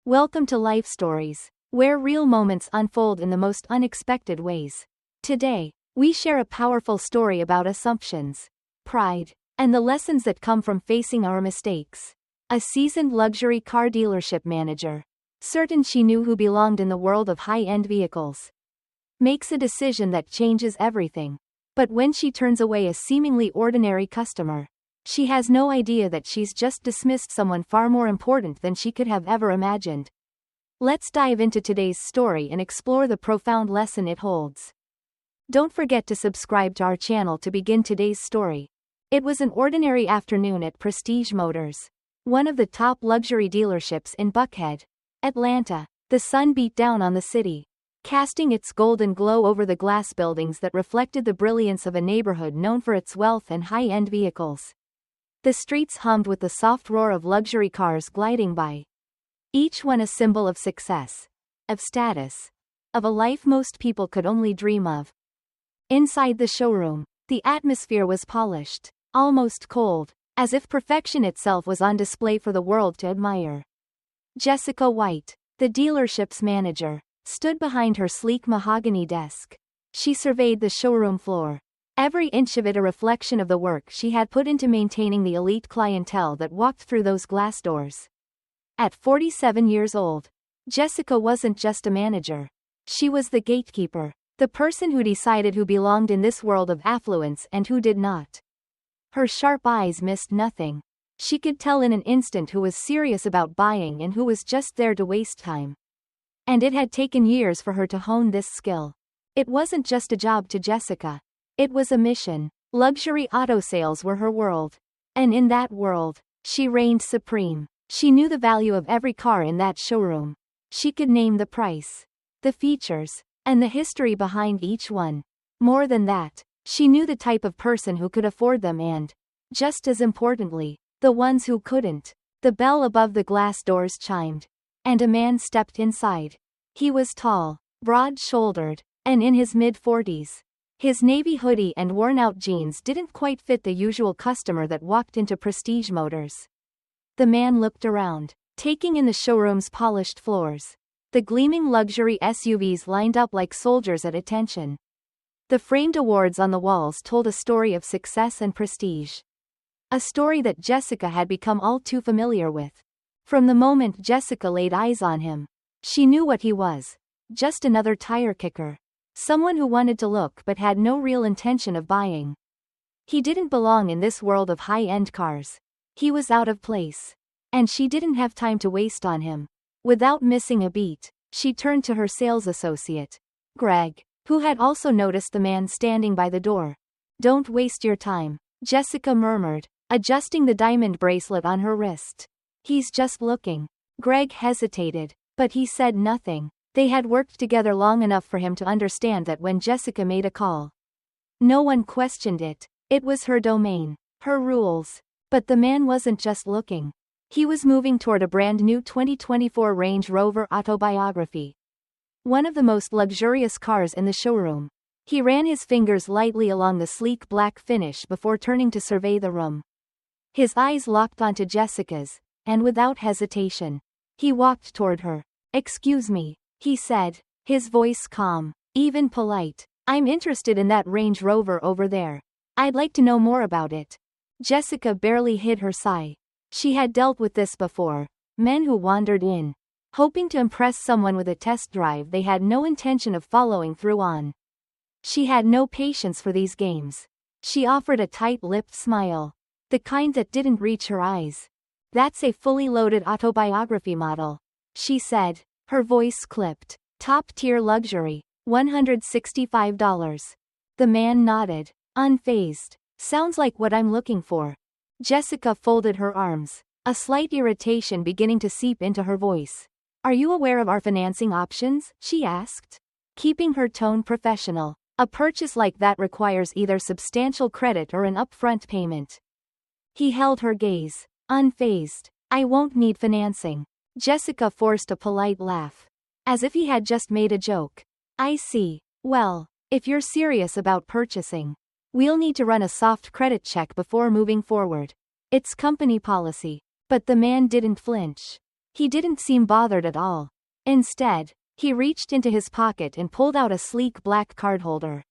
Welcome to Life Stories, where real moments unfold in the most unexpected ways. Today, we share a powerful story about assumptions, pride, and the lessons that come from facing our mistakes. A seasoned luxury car dealership manager, certain she knew who belonged in the world of high-end vehicles, makes a decision that changes everything. But when she turns away a seemingly ordinary customer, she has no idea that she's just dismissed someone far more important than she could have ever imagined. Let's dive into today's story and explore the profound lesson it holds. Don't forget to subscribe to our channel to begin today's story. It was an ordinary afternoon at Prestige Motors, one of the top luxury dealerships in Buckhead, Atlanta. The sun beat down on the city, casting its golden glow over the glass buildings that reflected the brilliance of a neighborhood known for its wealth and high-end vehicles. The streets hummed with the soft roar of luxury cars gliding by, each one a symbol of success, of status, of a life most people could only dream of. Inside the showroom, the atmosphere was polished, almost cold, as if perfection itself was on display for the world to admire. Jessica White, the dealership's manager, stood behind her sleek mahogany desk. She surveyed the showroom floor, every inch of it a reflection of the work she had put into maintaining the elite clientele that walked through those glass doors. At 47 years old, Jessica wasn't just a manager. She was the gatekeeper, the person who decided who belonged in this world of affluence and who did not. Her sharp eyes missed nothing. She could tell in an instant who was serious about buying and who was just there to waste time. And it had taken years for her to hone this skill. It wasn't just a job to Jessica. It was a mission. Luxury auto sales were her world. And in that world, she reigned supreme. She knew the value of every car in that showroom. She could name the price, the features, and the history behind each one. More than that, she knew the type of person who could afford them and, just as importantly, the ones who couldn't. The bell above the glass doors chimed, and a man stepped inside. He was tall, broad-shouldered, and in his mid-40s. His navy hoodie and worn-out jeans didn't quite fit the usual customer that walked into Prestige Motors. The man looked around, taking in the showroom's polished floors. The gleaming luxury SUVs lined up like soldiers at attention. The framed awards on the walls told a story of success and prestige. A story that Jessica had become all too familiar with. From the moment Jessica laid eyes on him, she knew what he was. Just another tire kicker. Someone who wanted to look but had no real intention of buying. He didn't belong in this world of high-end cars. He was out of place. And she didn't have time to waste on him. Without missing a beat, she turned to her sales associate, Greg, who had also noticed the man standing by the door. "Don't waste your time," Jessica murmured, adjusting the diamond bracelet on her wrist. "He's just looking." Greg hesitated, but he said nothing. They had worked together long enough for him to understand that when Jessica made a call, no one questioned it. It was her domain, her rules. But the man wasn't just looking. He was moving toward a brand new 2024 Range Rover Autobiography, one of the most luxurious cars in the showroom. He ran his fingers lightly along the sleek black finish before turning to survey the room. His eyes locked onto Jessica's, and without hesitation, he walked toward her. "Excuse me," he said, his voice calm, even polite. "I'm interested in that Range Rover over there. I'd like to know more about it." Jessica barely hid her sigh. She had dealt with this before. Men who wandered in, hoping to impress someone with a test drive they had no intention of following through on. She had no patience for these games. She offered a tight-lipped smile, the kind that didn't reach her eyes. "That's a fully loaded autobiography model," she said, her voice clipped. "Top-tier luxury, $165. The man nodded, unfazed. "Sounds like what I'm looking for." Jessica folded her arms, a slight irritation beginning to seep into her voice. "Are you aware of our financing options?" she asked, keeping her tone professional. "A purchase like that requires either substantial credit or an upfront payment." He held her gaze, unfazed. "I won't need financing." Jessica forced a polite laugh, as if he had just made a joke. "I see. Well, if you're serious about purchasing, we'll need to run a soft credit check before moving forward. It's company policy." But the man didn't flinch. He didn't seem bothered at all. Instead, he reached into his pocket and pulled out a sleek black card holder.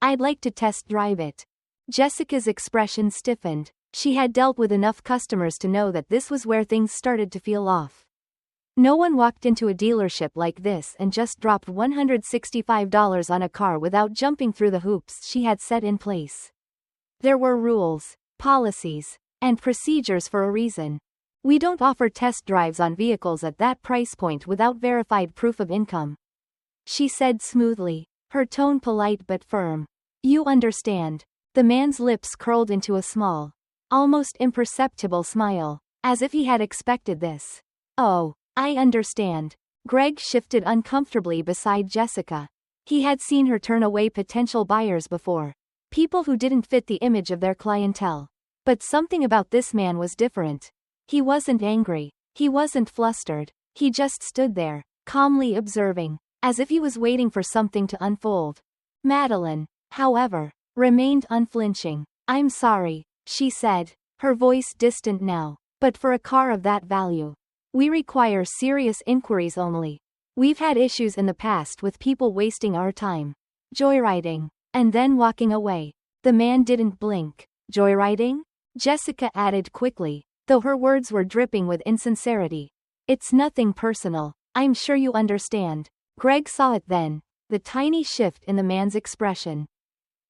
I'd like to test drive it. Jessica's expression stiffened. She had dealt with enough customers to know that this was where things started to feel off. No one walked into a dealership like this and just dropped $165 on a car without jumping through the hoops she had set in place. There were rules, policies, and procedures for a reason. We don't offer test drives on vehicles at that price point without verified proof of income. She said smoothly, her tone polite but firm. You understand. The man's lips curled into a small, almost imperceptible smile, as if he had expected this. Oh, I understand. Greg shifted uncomfortably beside Jessica. He had seen her turn away potential buyers before. People who didn't fit the image of their clientele. But something about this man was different. He wasn't angry. He wasn't flustered. He just stood there, calmly observing, as if he was waiting for something to unfold. Madeline, however, remained unflinching. I'm sorry, she said, her voice distant now, but for a car of that value, we require serious inquiries only. We've had issues in the past with people wasting our time. Joyriding, and then walking away. The man didn't blink. Joyriding? Jessica added quickly, though her words were dripping with insincerity. It's nothing personal. I'm sure you understand. Greg saw it then, the tiny shift in the man's expression.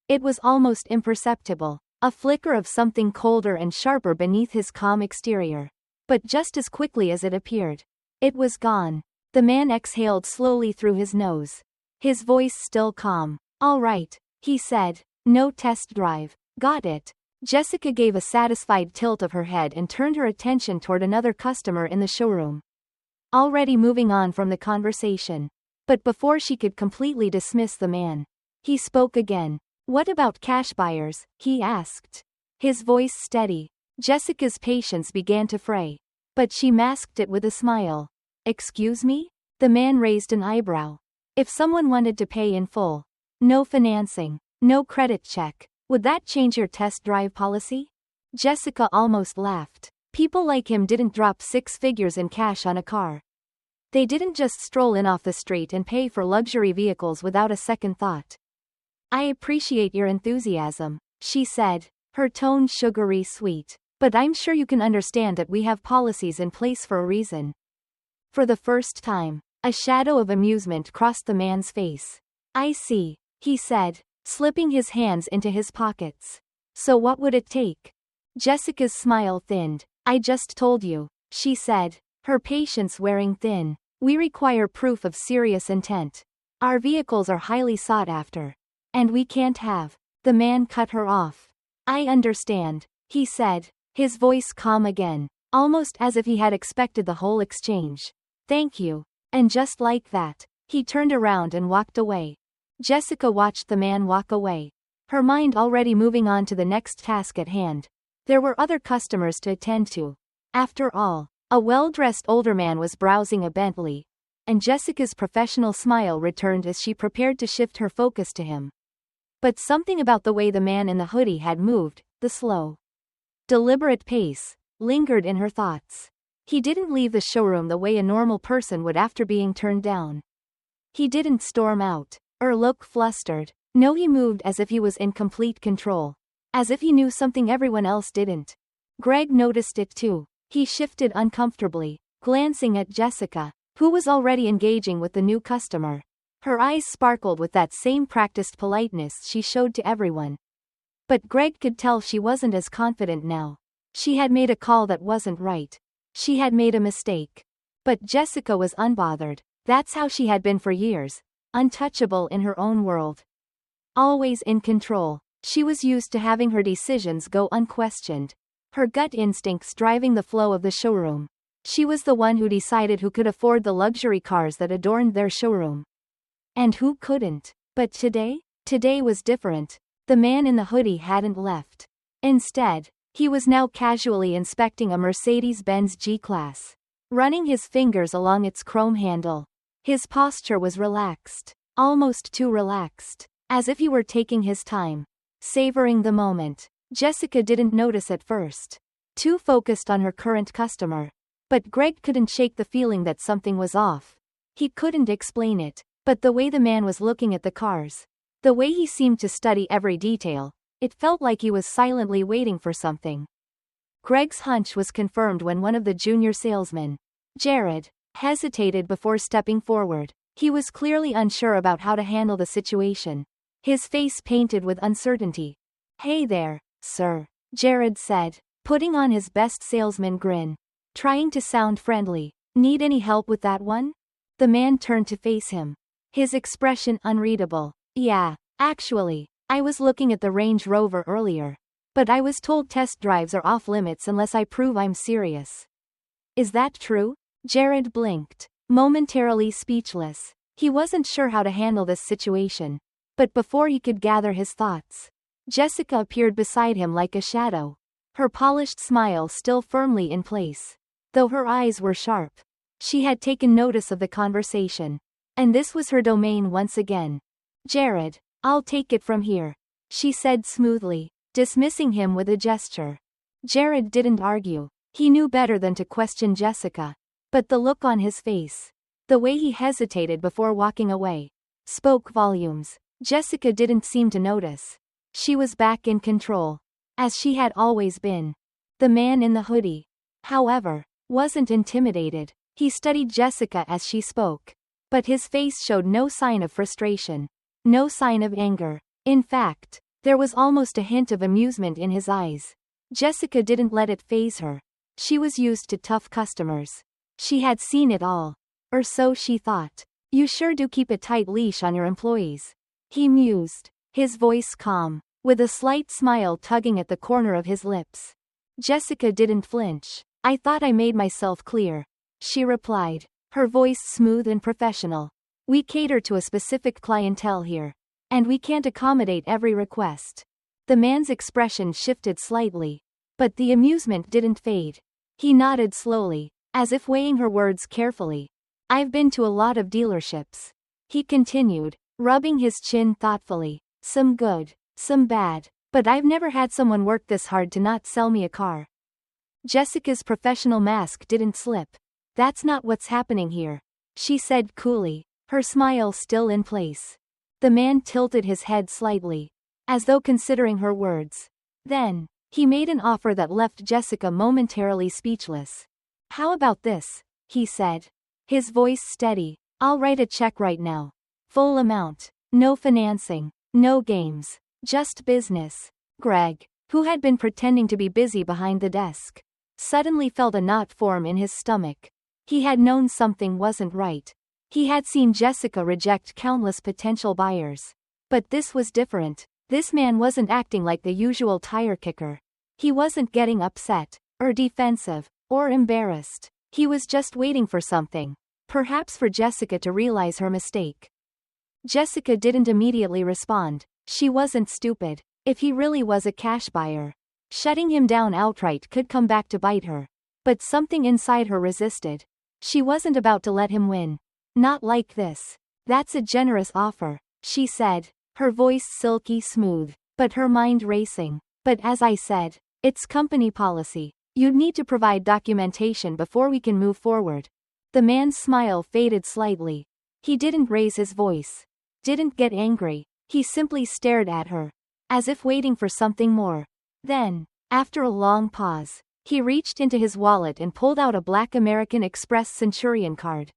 It was almost imperceptible, a flicker of something colder and sharper beneath his calm exterior. But just as quickly as it appeared, it was gone. The man exhaled slowly through his nose. His voice still calm. All right, he said. No test drive. Got it. Jessica gave a satisfied tilt of her head and turned her attention toward another customer in the showroom. Already moving on from the conversation. But before she could completely dismiss the man, he spoke again. What about cash buyers? He asked. His voice steady. Jessica's patience began to fray. But she masked it with a smile. Excuse me? The man raised an eyebrow. If someone wanted to pay in full, no financing, no credit check, would that change your test drive policy? Jessica almost laughed. People like him didn't drop 6 figures in cash on a car. They didn't just stroll in off the street and pay for luxury vehicles without a second thought. I appreciate your enthusiasm, she said, her tone sugary sweet. But I'm sure you can understand that we have policies in place for a reason. For the first time, a shadow of amusement crossed the man's face. I see, he said, slipping his hands into his pockets. So what would it take? Jessica's smile thinned. I just told you, she said, her patience wearing thin. We require proof of serious intent. Our vehicles are highly sought after. And we can't have. The man cut her off. I understand, he said, his voice calm again, almost as if he had expected the whole exchange. Thank you. And just like that, he turned around and walked away. Jessica watched the man walk away, her mind already moving on to the next task at hand. There were other customers to attend to. After all, a well-dressed older man was browsing a Bentley, and Jessica's professional smile returned as she prepared to shift her focus to him. But something about the way the man in the hoodie had moved, the slow, deliberate pace, lingered in her thoughts. He didn't leave the showroom the way a normal person would after being turned down. He didn't storm out, or look flustered. No, he moved as if he was in complete control. As if he knew something everyone else didn't. Greg noticed it too. He shifted uncomfortably, glancing at Jessica, who was already engaging with the new customer. Her eyes sparkled with that same practiced politeness she showed to everyone. But Greg could tell she wasn't as confident now. She had made a call that wasn't right. She had made a mistake. But Jessica was unbothered. That's how she had been for years, untouchable in her own world. Always in control. She was used to having her decisions go unquestioned. Her gut instincts driving the flow of the showroom. She was the one who decided who could afford the luxury cars that adorned their showroom. And who couldn't. But today was different. The man in the hoodie hadn't left. Instead, he was now casually inspecting a Mercedes-Benz G-Class, running his fingers along its chrome handle. His posture was relaxed, almost too relaxed, as if he were taking his time, savoring the moment. Jessica didn't notice at first, too focused on her current customer. But Greg couldn't shake the feeling that something was off. He couldn't explain it, but the way the man was looking at the cars, the way he seemed to study every detail, it felt like he was silently waiting for something. Greg's hunch was confirmed when one of the junior salesmen, Jared, hesitated before stepping forward. He was clearly unsure about how to handle the situation, his face painted with uncertainty. "Hey there, sir," Jared said, putting on his best salesman grin, trying to sound friendly. "Need any help with that one?" The man turned to face him, his expression unreadable. "Yeah, actually, I was looking at the Range Rover earlier, but I was told test drives are off limits unless I prove I'm serious." "Is that true?" Jared blinked, momentarily speechless. He wasn't sure how to handle this situation. But before he could gather his thoughts, Jessica appeared beside him like a shadow, her polished smile still firmly in place, though her eyes were sharp. She had taken notice of the conversation, and this was her domain once again. "Jared, I'll take it from here," she said smoothly, dismissing him with a gesture. Jared didn't argue. He knew better than to question Jessica. But the look on his face, the way he hesitated before walking away, spoke volumes. Jessica didn't seem to notice. She was back in control, as she had always been. The man in the hoodie, however, wasn't intimidated. He studied Jessica as she spoke, but his face showed no sign of frustration, no sign of anger. In fact, there was almost a hint of amusement in his eyes. Jessica didn't let it faze her. She was used to tough customers. She had seen it all. Or so she thought. "You sure do keep a tight leash on your employees," he mused, his voice calm, with a slight smile tugging at the corner of his lips. Jessica didn't flinch. "I thought I made myself clear," she replied, her voice smooth and professional. "We cater to a specific clientele here, and we can't accommodate every request." The man's expression shifted slightly, but the amusement didn't fade. He nodded slowly, as if weighing her words carefully. "I've been to a lot of dealerships," he continued, rubbing his chin thoughtfully. "Some good, some bad, but I've never had someone work this hard to not sell me a car." Jessica's professional mask didn't slip. "That's not what's happening here," she said coolly, her smile still in place. The man tilted his head slightly, as though considering her words. Then, he made an offer that left Jessica momentarily speechless. "How about this?" he said, his voice steady. "I'll write a check right now. Full amount. No financing. No games. Just business." Greg, who had been pretending to be busy behind the desk, suddenly felt a knot form in his stomach. He had known something wasn't right. He had seen Jessica reject countless potential buyers. But this was different. This man wasn't acting like the usual tire kicker. He wasn't getting upset, or defensive, or embarrassed. He was just waiting for something. Perhaps for Jessica to realize her mistake. Jessica didn't immediately respond. She wasn't stupid. If he really was a cash buyer, shutting him down outright could come back to bite her. But something inside her resisted. She wasn't about to let him win. "Not like this. That's a generous offer," she said, her voice silky smooth, but her mind racing. "But as I said, it's company policy. You'd need to provide documentation before we can move forward." The man's smile faded slightly. He didn't raise his voice. Didn't get angry. He simply stared at her, as if waiting for something more. Then, after a long pause, he reached into his wallet and pulled out a black American Express Centurion card.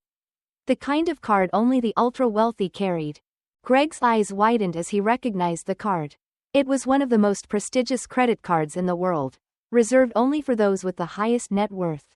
The kind of card only the ultra-wealthy carried. Greg's eyes widened as he recognized the card. It was one of the most prestigious credit cards in the world, reserved only for those with the highest net worth.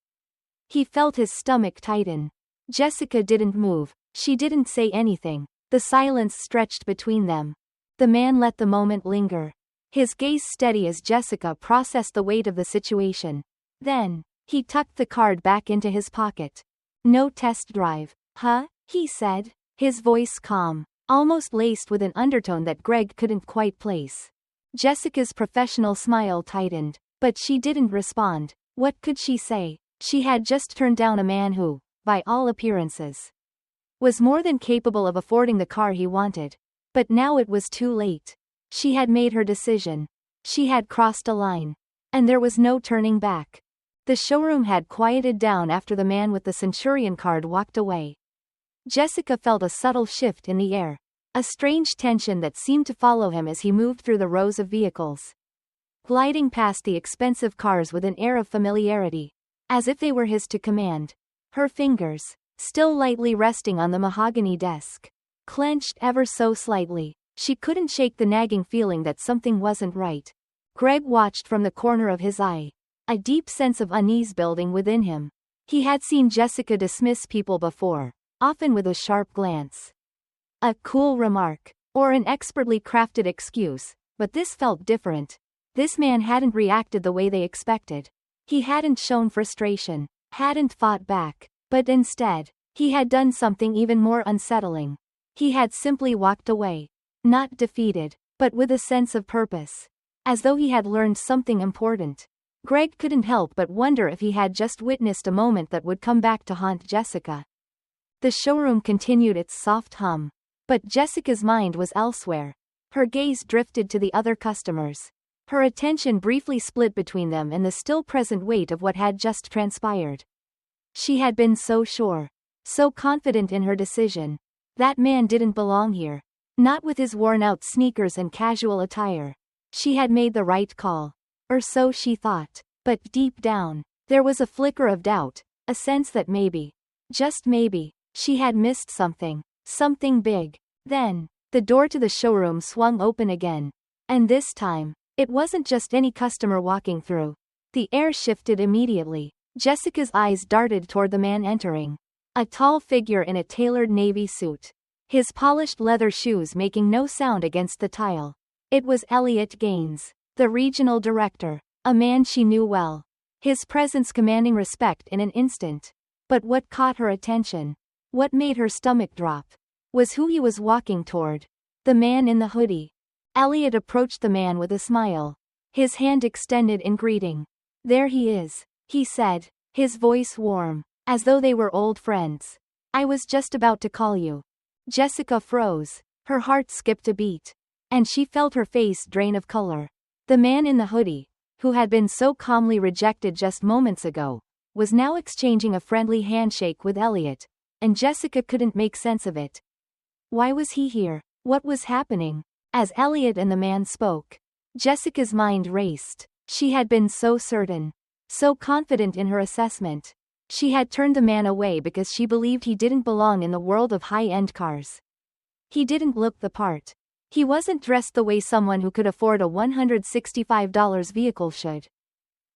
He felt his stomach tighten. Jessica didn't move. She didn't say anything. The silence stretched between them. The man let the moment linger, his gaze steady as Jessica processed the weight of the situation. Then, he tucked the card back into his pocket. "No test drive, huh?" he said, his voice calm, almost laced with an undertone that Greg couldn't quite place. Jessica's professional smile tightened, but she didn't respond. What could she say? She had just turned down a man who, by all appearances, was more than capable of affording the car he wanted. But now it was too late. She had made her decision. She had crossed a line. And there was no turning back. The showroom had quieted down after the man with the Centurion card walked away. Jessica felt a subtle shift in the air, a strange tension that seemed to follow him as he moved through the rows of vehicles, gliding past the expensive cars with an air of familiarity, as if they were his to command. Her fingers, still lightly resting on the mahogany desk, clenched ever so slightly. She couldn't shake the nagging feeling that something wasn't right. Greg watched from the corner of his eye, a deep sense of unease building within him. He had seen Jessica dismiss people before, often with a sharp glance, a cool remark, or an expertly crafted excuse, but this felt different. This man hadn't reacted the way they expected. He hadn't shown frustration, hadn't fought back, but instead, he had done something even more unsettling. He had simply walked away, not defeated, but with a sense of purpose, as though he had learned something important. Greg couldn't help but wonder if he had just witnessed a moment that would come back to haunt Jessica. The showroom continued its soft hum, but Jessica's mind was elsewhere. Her gaze drifted to the other customers. Her attention briefly split between them and the still present weight of what had just transpired. She had been so sure, so confident in her decision. That man didn't belong here. Not with his worn-out sneakers and casual attire. She had made the right call. Or so she thought. But deep down, there was a flicker of doubt, a sense that maybe, just maybe, she had missed something. Something big. Then, the door to the showroom swung open again. And this time, it wasn't just any customer walking through. The air shifted immediately. Jessica's eyes darted toward the man entering. A tall figure in a tailored navy suit. His polished leather shoes making no sound against the tile. It was Elliot Gaines, the regional director, a man she knew well. His presence commanding respect in an instant. But what caught her attention, what made her stomach drop, was who he was walking toward. The man in the hoodie. Elliot approached the man with a smile, his hand extended in greeting. "There he is," he said, his voice warm, as though they were old friends. "I was just about to call you." Jessica froze, her heart skipped a beat, and she felt her face drain of color. The man in the hoodie, who had been so calmly rejected just moments ago, was now exchanging a friendly handshake with Elliot, and Jessica couldn't make sense of it. Why was he here? What was happening? As Elliot and the man spoke, Jessica's mind raced. She had been so certain, so confident in her assessment. She had turned the man away because she believed he didn't belong in the world of high-end cars. He didn't look the part. He wasn't dressed the way someone who could afford a $165 vehicle should.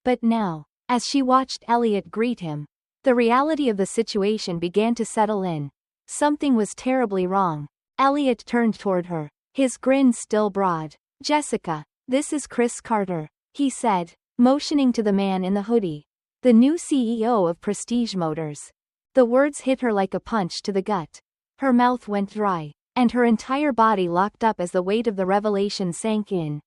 But now, as she watched Elliot greet him, the reality of the situation began to settle in. Something was terribly wrong. Elliot turned toward her, his grin still broad. "Jessica, this is Chris Carter," he said, motioning to the man in the hoodie, the new CEO of Prestige Motors. The words hit her like a punch to the gut. Her mouth went dry, and her entire body locked up as the weight of the revelation sank in.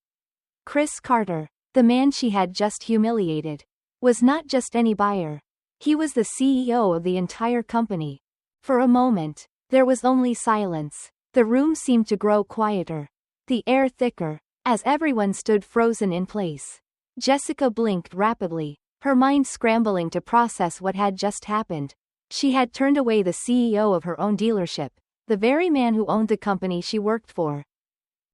Chris Carter, the man she had just humiliated, was not just any buyer. He was the CEO of the entire company. For a moment, there was only silence. The room seemed to grow quieter, the air thicker, as everyone stood frozen in place. Jessica blinked rapidly, her mind scrambling to process what had just happened. She had turned away the CEO of her own dealership, the very man who owned the company she worked for.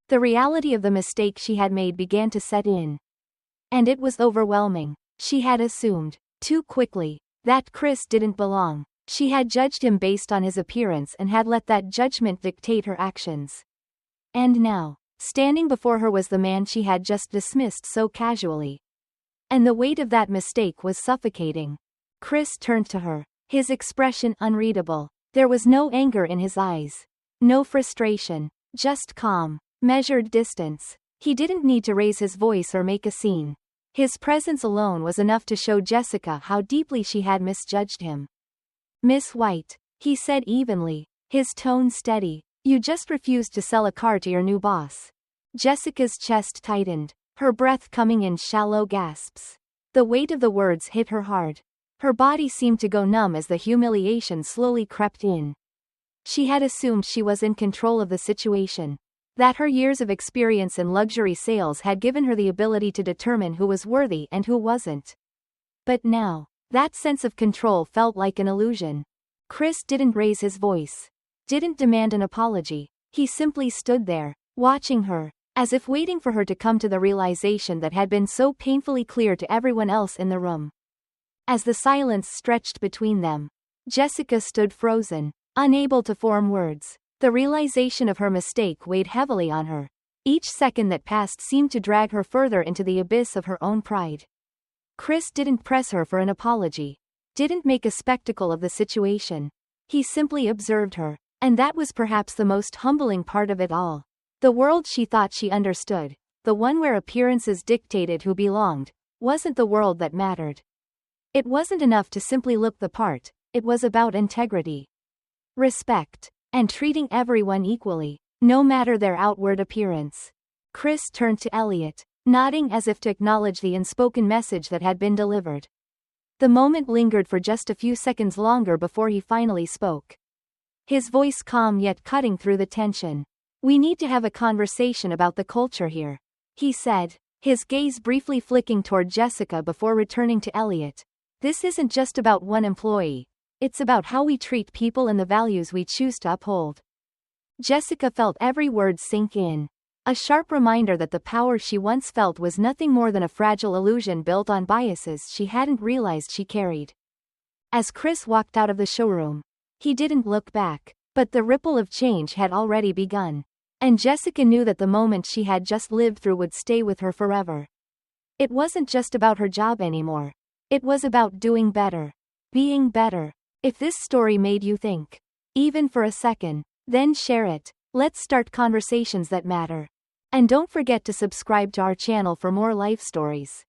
The reality of the mistake she had made began to set in. And it was overwhelming. She had assumed, too quickly, that Chris didn't belong. She had judged him based on his appearance and had let that judgment dictate her actions. And now, standing before her was the man she had just dismissed so casually. And the weight of that mistake was suffocating. Chris turned to her, his expression unreadable. There was no anger in his eyes. No frustration. Just calm, measured distance. He didn't need to raise his voice or make a scene. His presence alone was enough to show Jessica how deeply she had misjudged him. "Miss White," he said evenly, his tone steady, "you just refused to sell a car to your new boss." Jessica's chest tightened, her breath coming in shallow gasps. The weight of the words hit her hard. Her body seemed to go numb as the humiliation slowly crept in. She had assumed she was in control of the situation, that her years of experience in luxury sales had given her the ability to determine who was worthy and who wasn't. But now, That sense of control felt like an illusion. Chris didn't raise his voice. Didn't demand an apology. He simply stood there, watching her, as if waiting for her to come to the realization that had been so painfully clear to everyone else in the room. As the silence stretched between them, Jessica stood frozen, unable to form words. The realization of her mistake weighed heavily on her. Each second that passed seemed to drag her further into the abyss of her own pride. Chris didn't press her for an apology. Didn't make a spectacle of the situation. He simply observed her. And that was perhaps the most humbling part of it all. The world she thought she understood, the one where appearances dictated who belonged, wasn't the world that mattered. It wasn't enough to simply look the part, it was about integrity, respect, and treating everyone equally, no matter their outward appearance. Chris turned to Elliot, nodding as if to acknowledge the unspoken message that had been delivered. The moment lingered for just a few seconds longer before he finally spoke. His voice calm yet cutting through the tension. "We need to have a conversation about the culture here," he said, his gaze briefly flicking toward Jessica before returning to Elliot. "This isn't just about one employee. It's about how we treat people and the values we choose to uphold." Jessica felt every word sink in. A sharp reminder that the power she once felt was nothing more than a fragile illusion built on biases she hadn't realized she carried. As Chris walked out of the showroom, he didn't look back, but the ripple of change had already begun. And Jessica knew that the moment she had just lived through would stay with her forever. It wasn't just about her job anymore. It was about doing better. Being better. If this story made you think, even for a second, then share it. Let's start conversations that matter. And don't forget to subscribe to our channel for more life stories.